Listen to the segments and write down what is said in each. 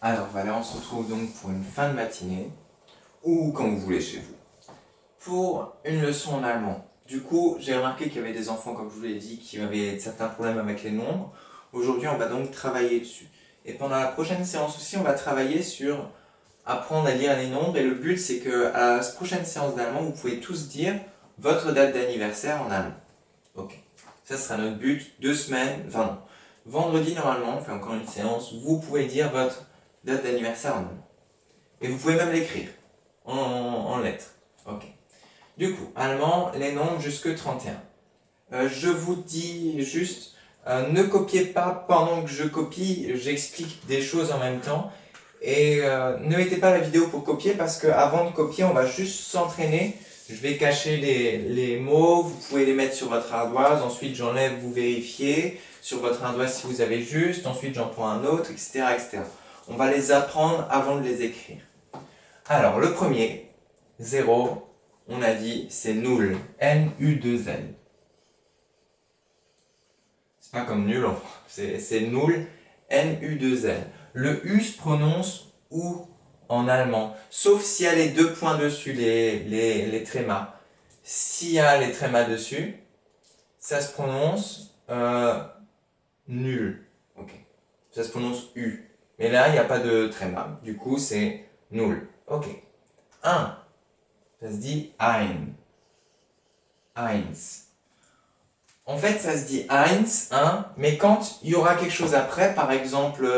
Alors voilà, on se retrouve donc pour une fin de matinée, ou quand vous voulez chez vous, pour une leçon en allemand. Du coup, j'ai remarqué qu'il y avait des enfants, comme je vous l'ai dit, qui avaient certains problèmes avec les nombres. Aujourd'hui, on va donc travailler dessus. Et pendant la prochaine séance aussi, on va travailler sur apprendre à lire les nombres. Et le but, c'est que à la prochaine séance d'allemand, vous pouvez tous dire votre date d'anniversaire en allemand. Ok. Ça sera notre but. 2 semaines, enfin non. Vendredi, normalement, on fait encore une séance. Vous pouvez dire votre date d'anniversaire en allemand. Et vous pouvez même l'écrire en lettres. Ok. Du coup, allemand, les nombres jusque 31. Je vous dis juste, ne copiez pas pendant que je copie, j'explique des choses en même temps. Et ne mettez pas la vidéo pour copier parce qu'avant de copier, on va juste s'entraîner. Je vais cacher les mots, vous pouvez les mettre sur votre ardoise, ensuite j'enlève, vous vérifiez sur votre ardoise si vous avez juste, ensuite j'en prends un autre, etc., etc. On va les apprendre avant de les écrire. Alors, le premier, 0, on a dit, c'est nul. N-U-2-L. C'est pas comme nul, c'est nul. N-U-2-L. Le U se prononce OU en allemand, sauf s'il y a les deux points dessus, les trémas. S'il y a les trémas dessus, ça se prononce nul. Ok. Ça se prononce U. Mais là, il n'y a pas de tréma. Du coup, c'est nul. Ok. 1. Ça se dit ein. Eins. En fait, ça se dit eins, 1, mais quand il y aura quelque chose après, par exemple,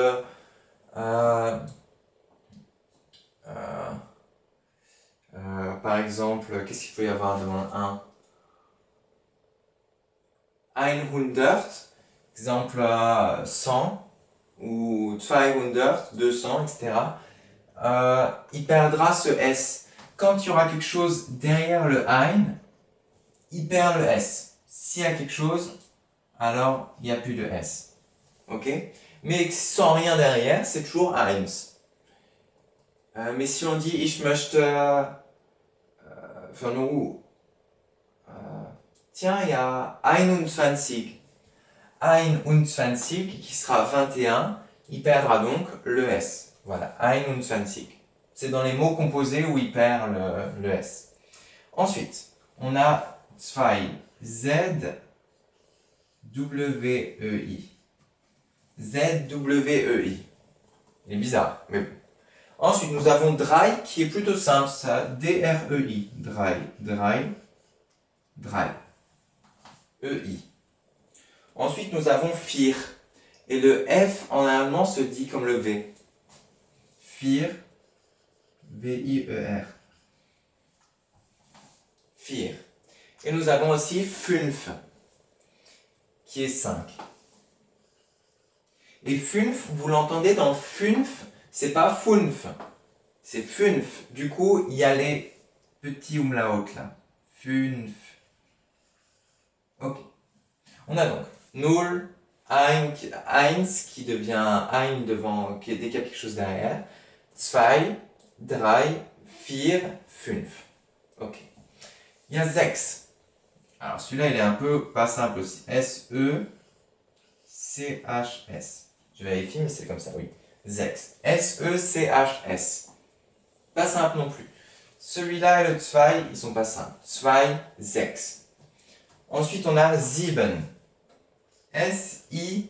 qu'est-ce qu'il peut y avoir devant le 1? 100, exemple 100, ou 200, 200, etc. Il perdra ce S. Quand il y aura quelque chose derrière le ein, il perd le S. S'il y a quelque chose, alors il n'y a plus de S. Ok? Mais sans rien derrière, c'est toujours eins. Mais si on dit ich möchte, tiens, il y a 21. 21 qui sera 21, il perdra donc le S. Voilà, 21. C'est dans les mots composés où il perd le S. Ensuite, on a 2, Z-W-E-I. Z-W-E-I. Il est bizarre, mais bon. Ensuite, nous avons Drei qui est plutôt simple, ça. D-R-E-I. Drei. Drei. Drei. E-I. Ensuite, nous avons Vier. Et le F en allemand se dit comme le V. Vier. V-I-E-R. Vier. Et nous avons aussi Fünf, qui est 5. Et Fünf, vous l'entendez dans Fünf, c'est pas Fünf, c'est Fünf. Du coup, il y a les petits umlaut là. Fünf. Ok. On a donc 0, 1 qui devient ein devant, dès qu'il y a quelque chose derrière. 2, 3, 4, 5. Ok. Il y a 6. Alors celui-là, il est un peu pas simple aussi. S-E-C-H-S. Je vérifie, mais c'est comme ça, oui. 6. S-E-C-H-S. Pas simple non plus. Celui-là et le 2, ils sont pas simples. 2, 6. Ensuite, on a 7. S-I-E-B-E-N.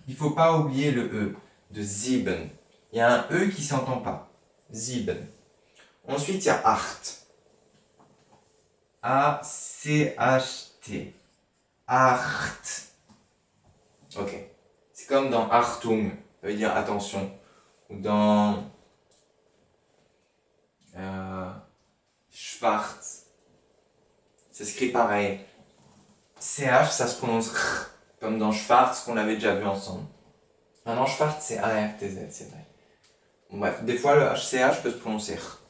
Il ne faut pas oublier le E de sieben. Il y a un E qui ne s'entend pas. Sieben. Ensuite, il y a acht. A-C-H-T. Acht. Ok. C'est comme dans Achtung, ça veut dire attention. Ou dans Schwarz. Ça s'écrit pareil. CH, ça se prononce R, comme dans Schwarz qu'on avait déjà vu ensemble. Maintenant, Schwarz, c'est A-R-T-Z, c'est vrai. Bon, bref, des fois, le HCH peut se prononcer R.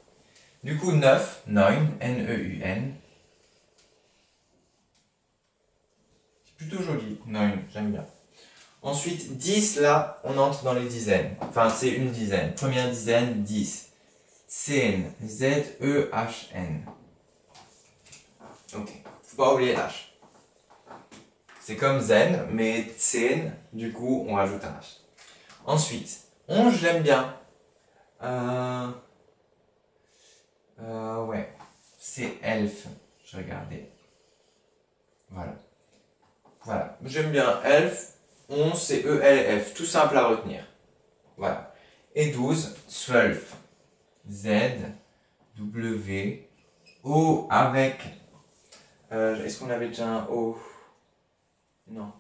Du coup, 9, N-E-U-N. C'est plutôt joli, 9, j'aime bien. Ensuite, 10, là, on entre dans les dizaines. Enfin, c'est une dizaine. Première dizaine, 10. 10, Z-E-H-N. Ok, faut pas oublier l'H. C'est comme zen, mais 10, du coup, on rajoute un H. Ensuite, on, je l'aime bien. Ouais, c'est elf. Je regardais. Voilà. Voilà. J'aime bien elf. 11, c'est E-L-F. Tout simple à retenir. Voilà. Et 12, 12. Z, W, O avec. Est-ce qu'on avait déjà un O? Non.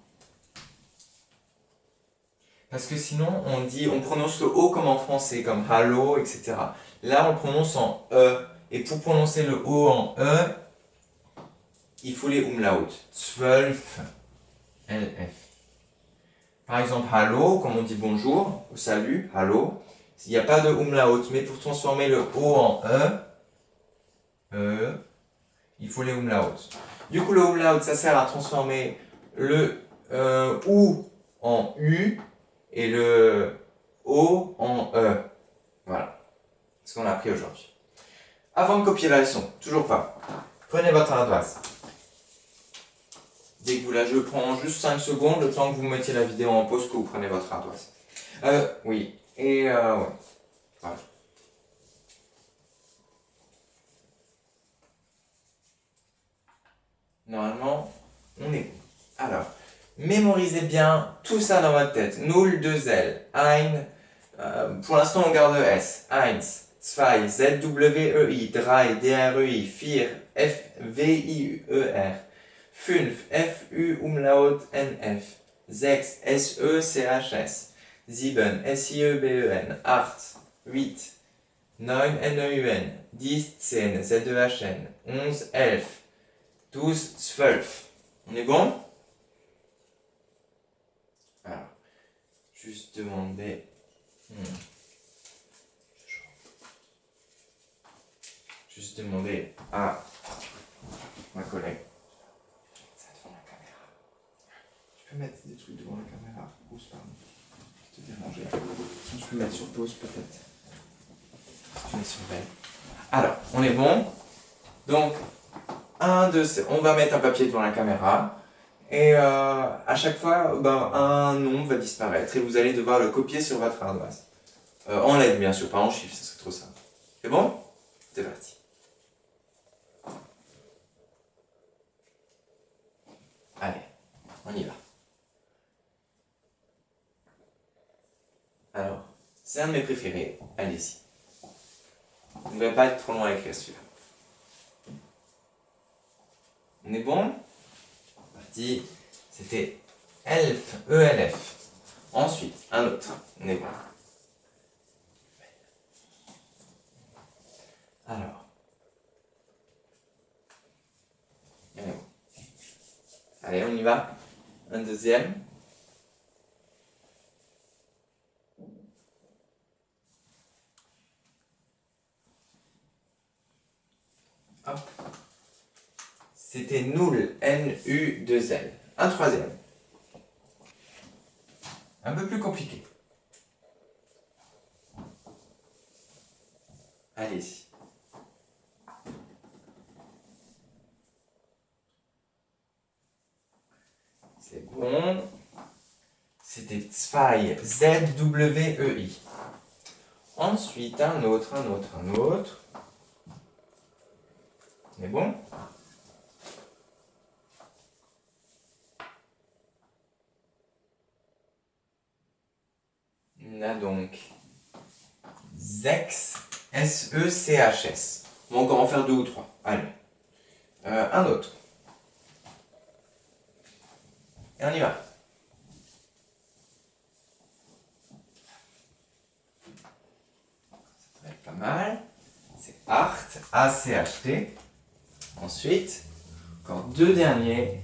Parce que sinon, on prononce le O comme en français, comme halo, etc. Là, on le prononce en E. Et pour prononcer le O en E, il faut les umlaut. 12, LF. Par exemple, halo, comme on dit bonjour, ou salut, halo, il n'y a pas de umlaut. Mais pour transformer le O en il faut les umlaut. Du coup, le umlaut, ça sert à transformer le OU en U et le O en E. Voilà. C'est ce qu'on a appris aujourd'hui. Avant de copier la leçon, toujours pas. Prenez votre ardoise. Dès que vous la jouez, je prends juste 5 secondes, le temps que vous mettiez la vidéo en pause, que vous prenez votre ardoise. Oui. Et ouais. Voilà. Normalement, on est bon. Alors, mémorisez bien tout ça dans votre tête. Null, 2L, ein, pour l'instant on garde S. Eins, zwei, ZWEI, drei, DREI, vier, FWIER, fünf, FU Umlaut NF, sechs, SECHS, sieben, SIEBEN, acht, huit, neun, NEUN, 10, 10, ZEHN, 11, 11, 12, 12. On est bon? Alors, juste demander. Juste demander à ma collègue. Ça devant la caméra. Tu peux mettre des trucs devant la caméra? Pause, pardon. Je te déranger. Sinon, je peux mettre sur pause peut-être. Je les surveille. Alors, on est bon. Donc, on va mettre un papier devant la caméra. Et à chaque fois, un nom va disparaître et vous allez devoir le copier sur votre ardoise. En lettres, bien sûr, pas en chiffres, ça serait trop simple. C'est bon? C'est parti. Allez, on y va. Alors, c'est un de mes préférés. Allez-y. Vous ne devez pas être trop loin à écrire celui-là. On est bon? Parti. C'était ELF, E-L-F. Ensuite, un autre. On est bon. Alors. Allez, on y va. Un deuxième. Hop. C'était Null, N-U-2-L. Un troisième. Un peu plus compliqué. Allez-y. C'est bon. C'était Zwei, Z-W-E-I. Ensuite, un autre. C'est bon? On a donc Zex, S-E-C-H-S. On va encore en faire deux ou trois. Allez. Un autre. Et on y va. Ça va être pas mal. C'est Art, A-C-H-T. Ensuite, encore deux derniers.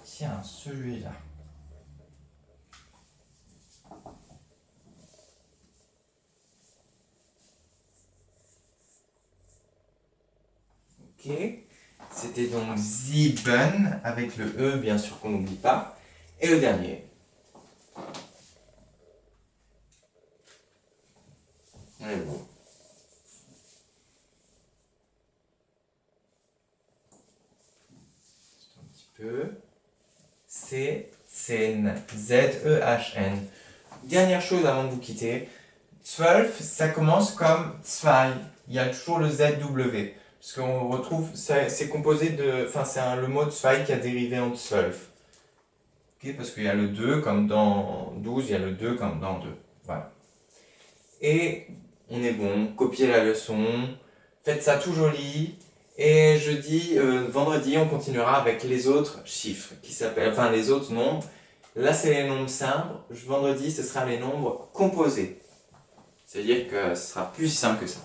Tiens, celui-là. Ok. C'était donc Sieben, avec le E, bien sûr qu'on n'oublie pas. Et le dernier. On est bon. Un petit peu. C'est Zen. Z-E-H-N. Dernière chose avant de vous quitter, 12, ça commence comme 2. Il y a toujours le ZW. Parce qu'on retrouve, c'est composé de. Enfin, c'est le mot 2 qui a dérivé en 12. Okay, parce qu'il y a le 2 comme dans 12, il y a le 2 comme dans 2. Voilà. Et on est bon, copiez la leçon, faites ça tout joli. Et vendredi, on continuera avec les autres chiffres qui s'appellent, enfin les autres nombres. Là, c'est les nombres simples. Vendredi, ce sera les nombres composés. C'est-à-dire que ce sera plus simple que ça.